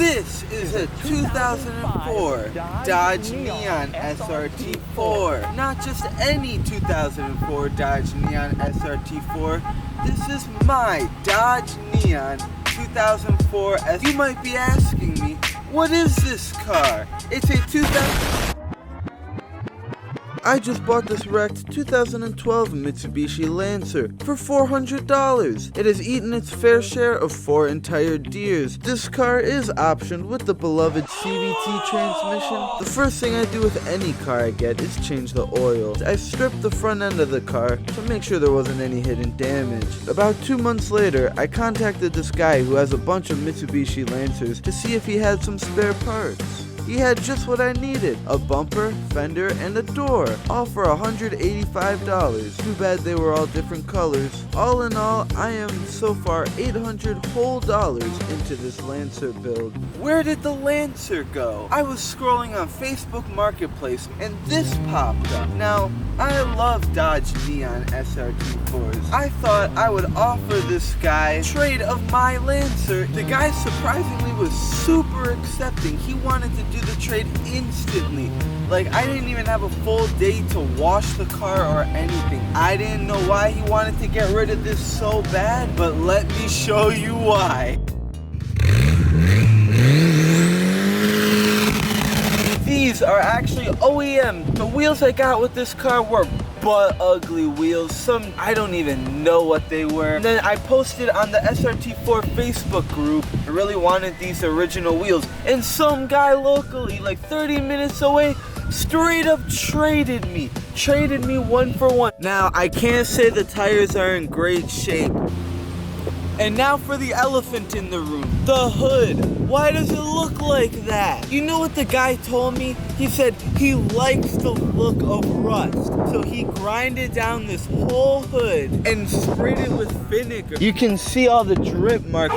This is a 2004 Dodge Neon Srt4. Not just any 2004 Dodge Neon Srt4. This is my Dodge Neon 2004. As you might be asking me, what is this car? It's a 2000. I just bought this wrecked 2012 Mitsubishi Lancer for $400. It has eaten its fair share of 4 entire deers. This car is optioned with the beloved CVT transmission. The first thing I do with any car I get is change the oil. I stripped the front end of the car to make sure there wasn't any hidden damage. About 2 months later, I contacted this guy who has a bunch of Mitsubishi Lancers to see if he had some spare parts. He had just what I needed, a bumper, fender, and a door, all for $185. Too bad they were all different colors. All in all, I am so far $800 whole into this Lancer build. Where did the Lancer go? I was scrolling on Facebook Marketplace and this popped up. Now, I love Dodge Neon SRT4s. I thought I would offer this guy a trade of my Lancer. The guy surprisingly was super accepting. He wanted to do the trade instantly. Like, I didn't even have a full day to wash the car or anything. I didn't know why he wanted to get rid of this so bad, but let me show you why. These are actually OEM. The wheels I got with this car were butt ugly wheels. Some, I don't even know what they were. And then I posted on the SRT4 Facebook group, I really wanted these original wheels. And some guy locally, like 30 minutes away, straight up traded me 1 for 1. Now, I can't say the tires are in great shape. And now for the elephant in the room, the hood. Why does it look like that? You know what the guy told me? He said he likes the look of rust. So he grinded down this whole hood and sprayed it with vinegar. You can see all the drip marks.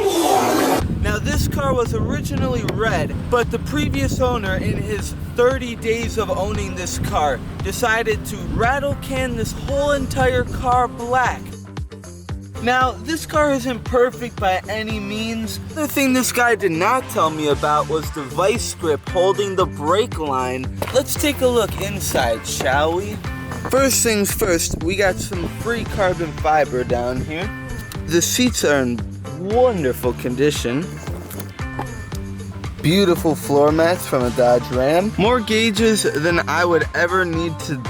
Now this car was originally red, but the previous owner, in his 30 days of owning this car, decided to rattle can this whole entire car black. Now, this car isn't perfect by any means. The thing this guy did not tell me about was the vice grip holding the brake line. Let's take a look inside, shall we? First things first, we got some free carbon fiber down here. The seats are in wonderful condition. Beautiful floor mats from a Dodge Ram. More gauges than I would ever need to.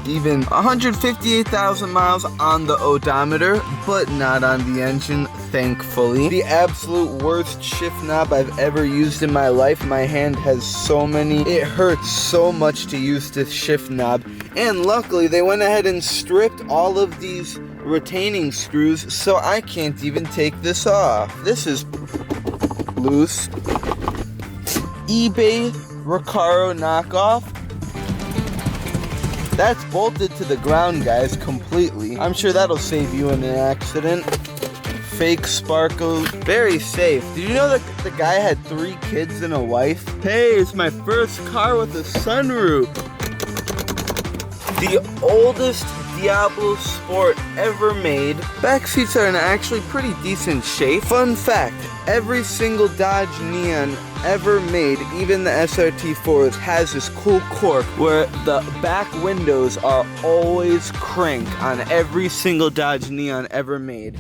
Even 158,000 miles on the odometer, but not on the engine, thankfully. The absolute worst shift knob I've ever used in my life. My hand has so many. It hurts so much to use this shift knob. And luckily, they went ahead and stripped all of these retaining screws, so I can't even take this off. This is loose. eBay Recaro knockoff. That's bolted to the ground, guys, completely. I'm sure that'll save you in an accident. Fake sparkles, very safe. Did you know that the guy had 3 kids and a wife? Hey, it's my first car with a sunroof. The oldest Diablo Sport ever made. Back seats are in actually pretty decent shape. Fun fact, every single Dodge Neon ever made, even the SRT4s, has this cool cork where the back windows are always crank on every single Dodge Neon ever made.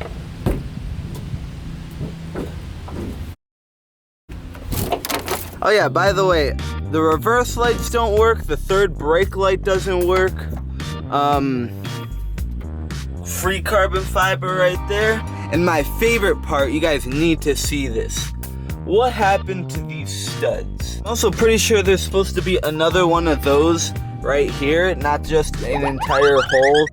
Oh yeah, by the way, the reverse lights don't work, the third brake light doesn't work. Free carbon fiber right there. And my favorite part, you guys need to see this. What happened to these studs? I'm also pretty sure there's supposed to be another one of those right here, not just an entire hole.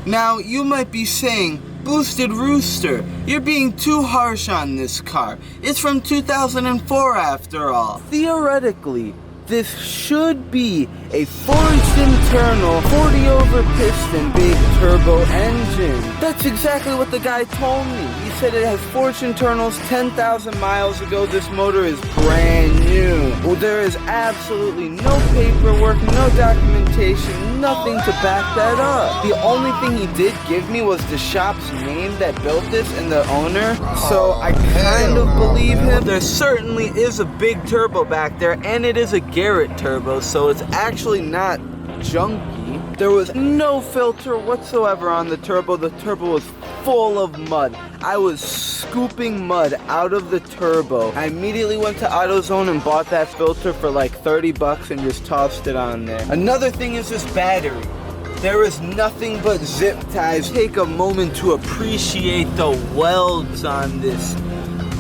Now, you might be saying, Boosted Rooster, you're being too harsh on this car. It's from 2004 after all. Theoretically, this should be a forged internal 40 over piston big turbo engine. That's exactly what the guy told me. He said it has forged internals 10,000 miles ago. This motor is brand new. Well, there is absolutely no paperwork, no documentation, nothing to back that up. The only thing he did give me was the shop's name that built this and the owner. So I kind of believe believe him? There certainly is a big turbo back there, and it is a Garrett turbo, so it's actually not junky. There was no filter whatsoever on the turbo. The turbo was full of mud. I was scooping mud out of the turbo. I immediately went to AutoZone and bought that filter for like 30 bucks and just tossed it on there. Another thing is this battery. There is nothing but zip ties. Take a moment to appreciate the welds on this.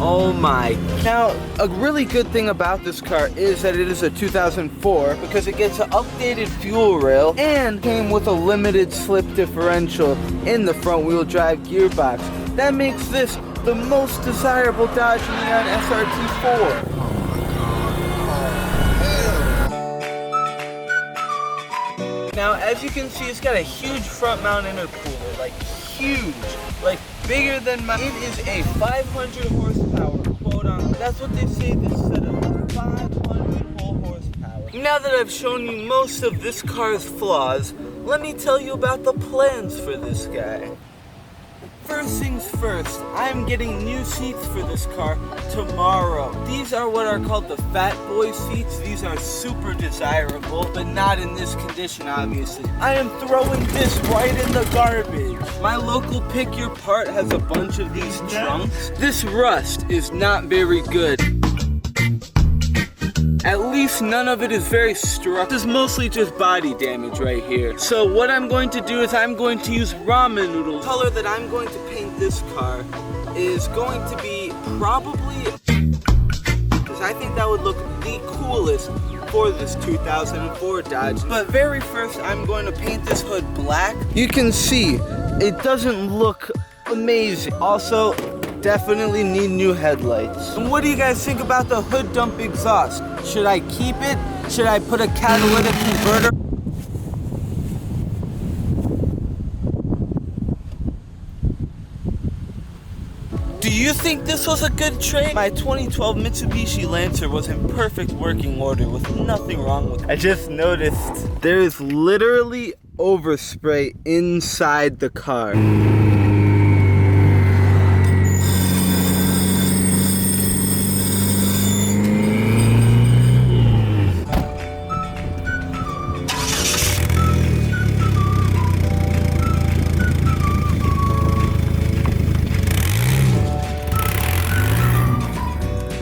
Oh my. Now, a really good thing about this car is that it is a 2004 because it gets an updated fuel rail and came with a limited slip differential in the front wheel drive gearbox. That makes this the most desirable Dodge Neon SRT4. Now, as you can see, it's got a huge front mount intercooler, like huge, like bigger than mine. It is a 500 horsepower, quote on. That's what they say this setup, 500 whole horsepower. Now that I've shown you most of this car's flaws, let me tell you about the plans for this guy. First things first, I'm getting new seats for this car tomorrow. These are what are called the Fat Boy seats. These are super desirable, but not in this condition, obviously. I am throwing this right in the garbage. My local Pick Your Part has a bunch of these trunks. This rust is not very good. At least none of it is very struck. This is mostly just body damage right here. So what I'm going to do is I'm going to use ramen noodles. The color that I'm going to paint this car is going to be probably, because I think that would look the coolest for this 2004 Dodge. But very first, I'm going to paint this hood black. You can see it doesn't look amazing. Also, definitely need new headlights. And what do you guys think about the hood dump exhaust? Should I keep it? Should I put a catalytic converter? Do you think this was a good trade? My 2012 Mitsubishi Lancer was in perfect working order with nothing wrong with it. I just noticed there is literally overspray inside the car.